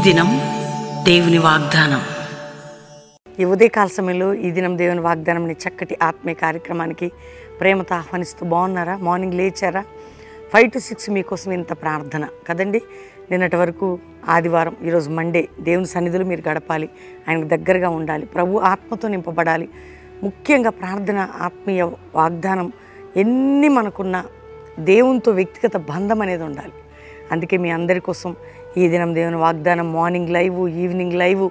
దినం దేవుని వాగ్దానం. ఈ ఉదయకాల సమయంలో ఈ దినం దేవుని వాగ్దానం చక్కటి ఆత్మీయ కార్యక్రమానికి ప్రేమతో ఆహ్వానిస్తూ బాగున్నారా? మార్నింగ్ లేచారా? 5 to 6 మీకోసం ఇంత ప్రార్థన కదండి. నిన్నటి వరకు ఆదివారం, ఈరోజు మండే. దేవుని సన్నిధిలో మీరు గడపాలి, ఆయనకు దగ్గరగా ఉండాలి, ప్రభు ఆత్మతో నింపబడాలి. ముఖ్యంగా ప్రార్థన, ఆత్మీయ వాగ్దానం ఎన్ని మనకున్న దేవునితో వ్యక్తిగత బంధం అనేది ఉండాలి. అందుకే మీ అందరి కోసం ఈ దినం దేవుని వాగ్దానం, మార్నింగ్ లైవ్, ఈవినింగ్ లైవ్,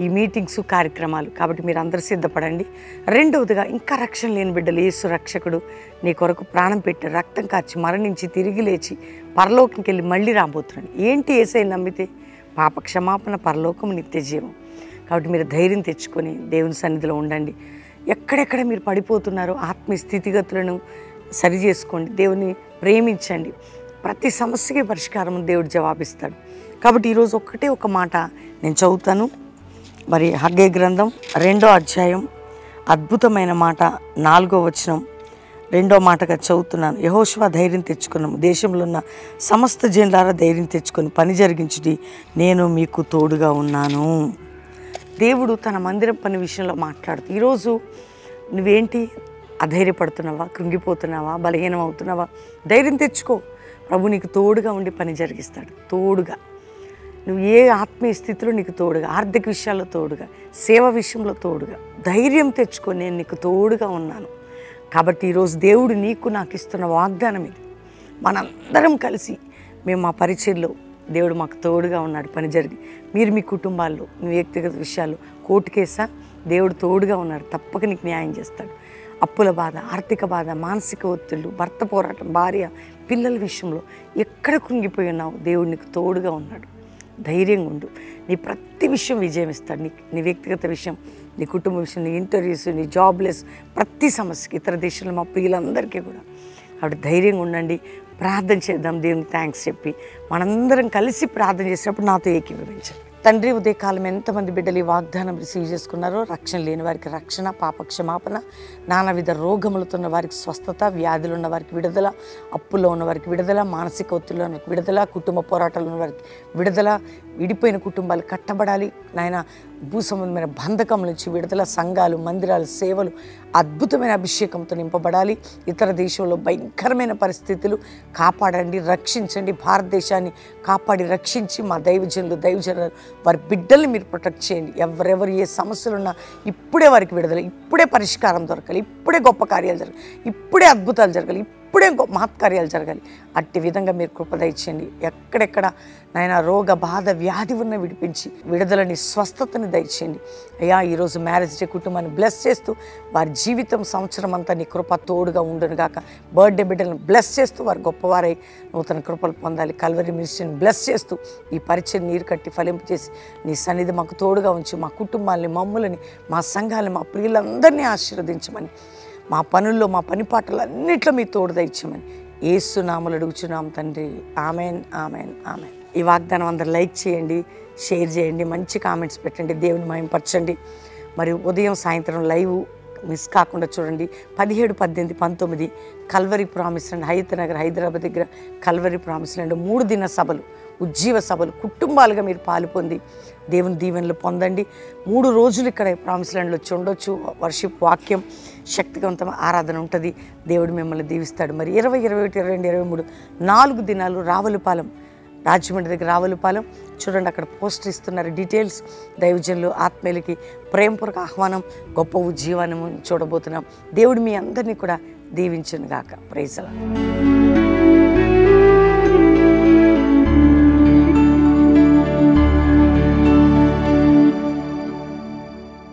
ఈ మీటింగ్స్, కార్యక్రమాలు. కాబట్టి మీరు అందరూ సిద్ధపడండి. రెండవదిగా, ఇంకా రక్షణ లేని బిడ్డలు, యేసు రక్షకుడు నీ కొరకు ప్రాణం పెట్టి, రక్తం కాచి, మరణించి, తిరిగి లేచి పరలోకంకి వెళ్ళి మళ్ళీ రాబోతున్నాడు. ఏంటి యేసయ్య నమ్మితే? పాప క్షమాపణ, పరలోకం, నిత్య జీవం. కాబట్టి మీరు ధైర్యం తెచ్చుకొని దేవుని సన్నిధిలో ఉండండి. ఎక్కడెక్కడ మీరు పడిపోతున్నారో ఆత్మీయ స్థితిగతులను సరి చేసుకోండి. దేవుని ప్రేమించండి. ప్రతి సమస్యకి పరిష్కారం దేవుడు జవాబిస్తాడు. కాబట్టి ఈరోజు ఒక్కటే ఒక మాట నేను చదువుతాను. మరి హగ్గై గ్రంథం 2వ అధ్యాయం అద్భుతమైన మాట, 4వ వచనం, 2వ మాటగా చదువుతున్నాను. యెహోషువ ధైర్యం తెచ్చుకున్నాము, దేశంలో ఉన్న సమస్త జనులారా ధైర్యం తెచ్చుకొని పని జరిగించుడి, నేను మీకు తోడుగా ఉన్నాను. దేవుడు తన మందిరం పని విషయంలో మాట్లాడుతూ, ఈరోజు నువ్వేంటి అధైర్యపడుతున్నావా, కృంగిపోతున్నావా, బలహీనం అవుతున్నావా? ధైర్యం తెచ్చుకో. ప్రభు నీకు తోడుగా ఉండి పని జరిగిస్తాడు. తోడుగా నువ్వు ఏ ఆత్మీయ స్థితిలో నీకు తోడుగా, ఆర్థిక విషయాల్లో తోడుగా, సేవ విషయంలో తోడుగా. ధైర్యం తెచ్చుకో, నేను నీకు తోడుగా ఉన్నాను. కాబట్టి ఈరోజు దేవుడు నీకు నాకు ఇస్తున్న వాగ్దానం ఇది. మనందరం కలిసి మేము మా పరిచర్లో దేవుడు మాకు తోడుగా ఉన్నాడు, పని జరిగి. మీరు మీ కుటుంబాల్లో, మీ వ్యక్తిగత విషయాల్లో కోర్టు కేసా, దేవుడు తోడుగా ఉన్నాడు, తప్పక నీకు న్యాయం చేస్తాడు. అప్పుల బాధ, ఆర్థిక బాధ, మానసిక ఒత్తిళ్ళు, భర్త పోరాటం, భార్య పిల్లల విషయంలో ఎక్కడ కృంగిపోయి ఉన్నావు, దేవుడు నీకు తోడుగా ఉన్నాడు. ధైర్యంగా ఉండు. నీ ప్రతి విషయం విజయం ఇస్తాడు. నీ వ్యక్తిగత విషయం, నీ కుటుంబ విషయం, నీ ఇంటర్వ్యూస్, నీ జాబ్లెస్, ప్రతి సమస్యకి, ఇతర దేశంలో మా ప్రియులందరికీ కూడా. కాబట్టి ధైర్యంగా ఉండండి. ప్రార్థన చేద్దాం. దేవునికి థ్యాంక్స్ చెప్పి మనందరం కలిసి ప్రార్థన చేసినప్పుడు నాతో ఏకీభవించండి. తండ్రి, ఉదయకాలం ఎంతమంది బిడ్డలు ఈ వాగ్దానం రిసీవ్ చేసుకున్నారో, రక్షణ లేని వారికి రక్షణ, పాప క్షమాపణ, నానావిధ రోగములతో ఉన్న వారికి స్వస్థత, వ్యాధులు ఉన్న వారికి విడుదల, అప్పుల్లో ఉన్న వారికి విడుదల, మానసిక ఒత్తిడిలో ఉన్న వారికి విడుదల, కుటుంబ పోరాటాలు ఉన్న వారికి విడుదల, విడిపోయిన కుటుంబాలు కట్టబడాలి నాయన, భూసంబంధమైన బంధకం నుంచి విడుదల, సంఘాలు, మందిరాలు, సేవలు అద్భుతమైన అభిషేకంతో నింపబడాలి. ఇతర దేశంలో భయంకరమైన పరిస్థితులు కాపాడండి, రక్షించండి. భారతదేశాన్ని కాపాడి రక్షించి మా దైవజనులు వారి బిడ్డల్ని మీరు ప్రొటెక్ట్ చేయండి. ఎవరెవరు ఏ సమస్యలు ఉన్నా ఇప్పుడే వారికి విడుదల, ఇప్పుడే పరిష్కారం దొరకాలి, ఇప్పుడే గొప్ప కార్యాలు జరగాలి, ఇప్పుడే అద్భుతాలు జరగాలి, ఇప్పుడే మహత్కార్యాలు జరగాలి. అట్టి విధంగా మీరు కృప దయచేయండి. ఎక్కడెక్కడ నాయన రోగ బాధ వ్యాధి ఉన్న విడిపించి విడుదలని, స్వస్థతని దయచేయండి అయ్యా. ఈరోజు మ్యారేజ్ డే కుటుంబాన్ని బ్లెస్ చేస్తూ వారి జీవితం సంవత్సరం అంతా నీ కృప తోడుగా ఉండును గాక. బర్త్డే బిడ్డలను బ్లెస్ చేస్తూ వారు గొప్పవారై నూతన కృపలు పొందాలి. కల్వరి మినిస్ట్రీని బ్లెస్ చేస్తూ ఈ పరిచయం నీరు కట్టి ఫలింపు చేసి నీ సన్నిధి మాకు తోడుగా ఉంచి మా కుటుంబాలని, మమ్ములని, మా సంఘాలని, మా ప్రియులందరినీ ఆశీర్వదించమని, మా పనుల్లో, మా పని పాటలన్నింటిలో మీ తోడు దయచేయమని యేసు నామములో అడుగుచున్నాం తండ్రి. Amen, amen, amen. ఈ వాగ్దానం అందరూ లైక్ చేయండి, షేర్ చేయండి, మంచి కామెంట్స్ పెట్టండి, దేవుని మహిమపరచండి. మరియు ఉదయం సాయంత్రం లైవ్ మిస్ కాకుండా చూడండి. 17, 18, 19 Calvary promise land, Hyderabad Hyderabad దగ్గర కల్వరి ప్రామిస్ ల్యాండ్ 3 దిన సభలు, ఉజ్జీవ సభలు, కుటుంబాలుగా మీరు పాలు పొంది దేవుని దీవెనలు పొందండి. 3 రోజులు ఇక్కడ ప్రామిస్ ల్యాండ్లో వచ్చి ఉండొచ్చు. వర్షిప్, వాక్యం, శక్తివంతమైన ఆరాధన ఉంటుంది. దేవుడు మిమ్మల్ని దీవిస్తాడు. మరి 20, 21, 22, 23 4 దినాలు రావులపాలెం, రాజమండ్రి దగ్గర రావులపాలెం చూడండి. అక్కడ పోస్టర్ ఇస్తున్నారు, డీటెయిల్స్. దైవజనులు, ఆత్మీయులకి ప్రేమపూర్వక ఆహ్వానం, గొప్ప ఉజ్జీవాన్ని చూడబోతున్నాం. దేవుడు మీ అందరినీ కూడా దీవించును గాక. Praise the lord.